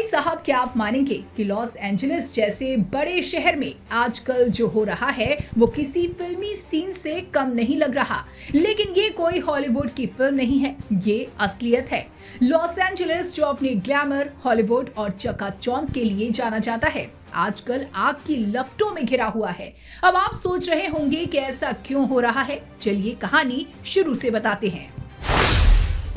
साहब, क्या आप मानेंगे कि लॉस एंजलिस जैसे बड़े शहर में आजकल जो हो रहा है वो किसी फिल्मी सीन से कम नहीं लग रहा। लेकिन ये कोई हॉलीवुड की फिल्म नहीं है, ये असलियत है। लॉस एंजलिस जो अपने ग्लैमर, हॉलीवुड और चकाचौंध के लिए जाना जाता है, आजकल आग की लपटों में घिरा हुआ है। अब आप सोच रहे होंगे कि ऐसा क्यों हो रहा है। चलिए कहानी शुरू से बताते हैं।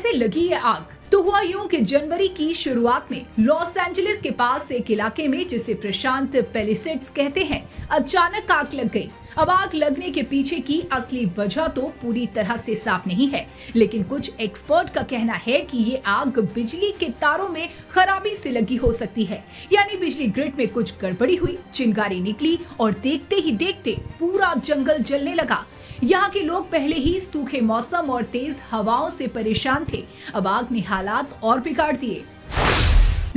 कैसे लगी ये आग? तो हुआ यूं कि जनवरी की शुरुआत में लॉस एंजलिस के पास एक इलाके में, जिसे प्रशांत पैलिसेड्स कहते हैं, अचानक आग लग गई। अब आग लगने के पीछे की असली वजह तो पूरी तरह से साफ नहीं है, लेकिन कुछ एक्सपर्ट का कहना है कि ये आग बिजली के तारों में खराबी से लगी हो सकती है। यानी बिजली ग्रिड में कुछ गड़बड़ी हुई, चिंगारी निकली और देखते ही देखते पूरा जंगल जलने लगा। यहाँ के लोग पहले ही सूखे मौसम और तेज हवाओं से परेशान थे। अब आग ने हालात और बिगाड़ दिए।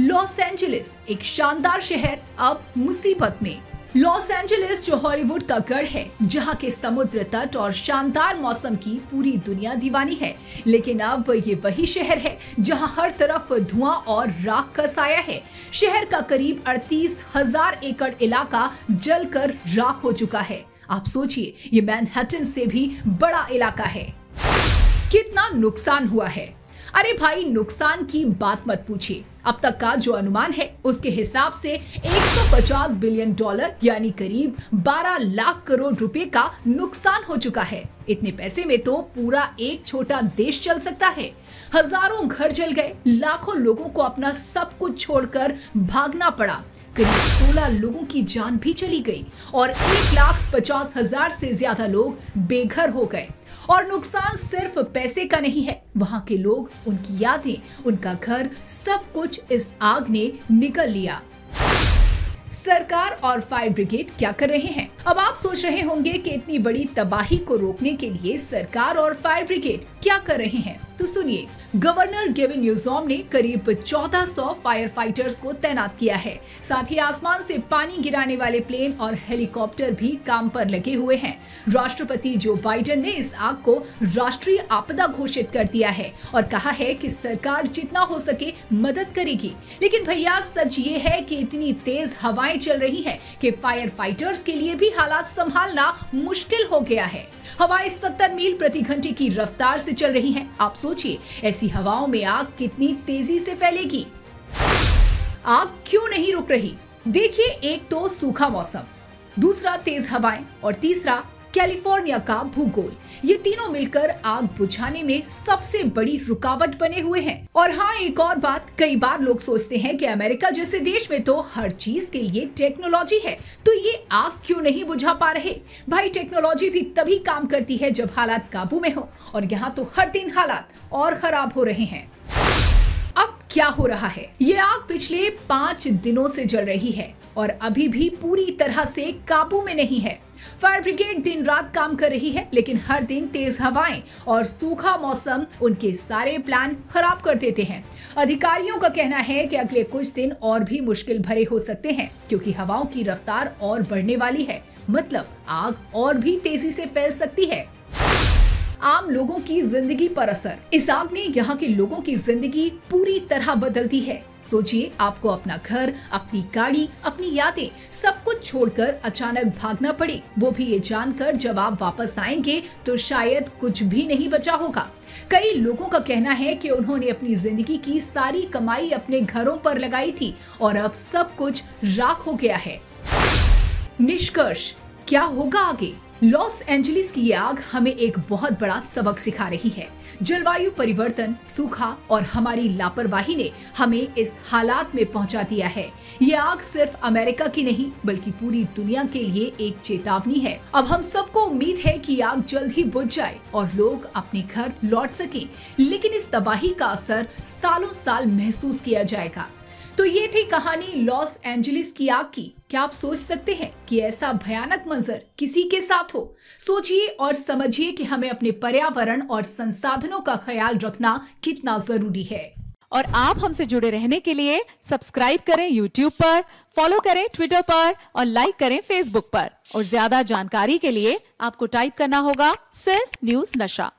लॉस एंजलिस, एक शानदार शहर, अब मुसीबत में। लॉस एंजलिस जो हॉलीवुड का गढ़ है, जहाँ के समुद्र तट और शानदार मौसम की पूरी दुनिया दीवानी है, लेकिन अब ये वही शहर है जहाँ हर तरफ धुआं और राख का साया है। शहर का करीब 38,000 एकड़ इलाका जलकर राख हो चुका है। आप सोचिए, ये मैनहट्टन से भी बड़ा इलाका है। कितना नुकसान हुआ है? अरे भाई, नुकसान की बात मत पूछिए। अब तक का जो अनुमान है उसके हिसाब से 150 बिलियन डॉलर यानी करीब 12 लाख करोड़ रुपए का नुकसान हो चुका है। इतने पैसे में तो पूरा एक छोटा देश चल सकता है। हजारों घर जल गए, लाखों लोगों को अपना सब कुछ छोड़कर भागना पड़ा। करीब 16 लोगों की जान भी चली गई और 1,50,000 से ज्यादा लोग बेघर हो गए। और नुकसान सिर्फ पैसे का नहीं है, वहाँ के लोग, उनकी यादें, उनका घर, सब कुछ इस आग ने निगल लिया। सरकार और फायर ब्रिगेड क्या कर रहे हैं? अब आप सोच रहे होंगे कि इतनी बड़ी तबाही को रोकने के लिए सरकार और फायर ब्रिगेड क्या कर रहे हैं, तो सुनिए। गवर्नर गेविन न्यूसॉम ने करीब 1400 फायर फाइटर्स को तैनात किया है। साथ ही आसमान से पानी गिराने वाले प्लेन और हेलीकॉप्टर भी काम पर लगे हुए हैं। राष्ट्रपति जो बाइडेन ने इस आग को राष्ट्रीय आपदा घोषित कर दिया है और कहा है कि सरकार जितना हो सके मदद करेगी। लेकिन भैया, सच ये है कि इतनी तेज हवाएं चल रही हैं कि फायर फाइटर्स के लिए भी हालात संभालना मुश्किल हो गया है। हवाएं 70 मील प्रति घंटे की रफ्तार से चल रही हैं। आप सोचिए, ऐसी हवाओं में आग कितनी तेजी से फैलेगी। आग क्यों नहीं रुक रही? देखिए, एक तो सूखा मौसम, दूसरा तेज हवाएं और तीसरा कैलिफोर्निया का भूगोल। ये तीनों मिलकर आग बुझाने में सबसे बड़ी रुकावट बने हुए हैं। और हाँ, एक और बात, कई बार लोग सोचते हैं कि अमेरिका जैसे देश में तो हर चीज के लिए टेक्नोलॉजी है, तो ये आग क्यों नहीं बुझा पा रहे? भाई, टेक्नोलॉजी भी तभी काम करती है जब हालात काबू में हो, और यहाँ तो हर दिन हालात और खराब हो रहे हैं। अब क्या हो रहा है? ये आग पिछले 5 दिनों से जल रही है और अभी भी पूरी तरह से काबू में नहीं है। फायर ब्रिगेड दिन रात काम कर रही है, लेकिन हर दिन तेज हवाएं और सूखा मौसम उनके सारे प्लान खराब कर देते हैं। अधिकारियों का कहना है कि अगले कुछ दिन और भी मुश्किल भरे हो सकते हैं, क्योंकि हवाओं की रफ्तार और बढ़ने वाली है। मतलब आग और भी तेजी से फैल सकती है। आम लोगों की जिंदगी पर असर। इस आग ने यहाँ के लोगों की जिंदगी पूरी तरह बदल दी है। सोचिए, आपको अपना घर, अपनी गाड़ी, अपनी यादें, सब कुछ छोड़कर अचानक भागना पड़े, वो भी ये जानकर जब आप वापस आएंगे तो शायद कुछ भी नहीं बचा होगा। कई लोगों का कहना है कि उन्होंने अपनी जिंदगी की सारी कमाई अपने घरों पर लगाई थी और अब सब कुछ राख हो गया है। निष्कर्ष, क्या होगा आगे? लॉस एंजलिस की ये आग हमें एक बहुत बड़ा सबक सिखा रही है। जलवायु परिवर्तन, सूखा और हमारी लापरवाही ने हमें इस हालात में पहुंचा दिया है। ये आग सिर्फ अमेरिका की नहीं, बल्कि पूरी दुनिया के लिए एक चेतावनी है। अब हम सबको उम्मीद है कि आग जल्द ही बुझ जाए और लोग अपने घर लौट सकें, लेकिन इस तबाही का असर सालों साल महसूस किया जाएगा। तो ये थी कहानी लॉस एंजलिस की आग की। क्या आप सोच सकते हैं कि ऐसा भयानक मंजर किसी के साथ हो? सोचिए और समझिए कि हमें अपने पर्यावरण और संसाधनों का ख्याल रखना कितना जरूरी है। और आप हमसे जुड़े रहने के लिए सब्सक्राइब करें YouTube पर, फॉलो करें Twitter पर और लाइक करें Facebook पर। और ज्यादा जानकारी के लिए आपको टाइप करना होगा सिर्फ न्यूज नशा।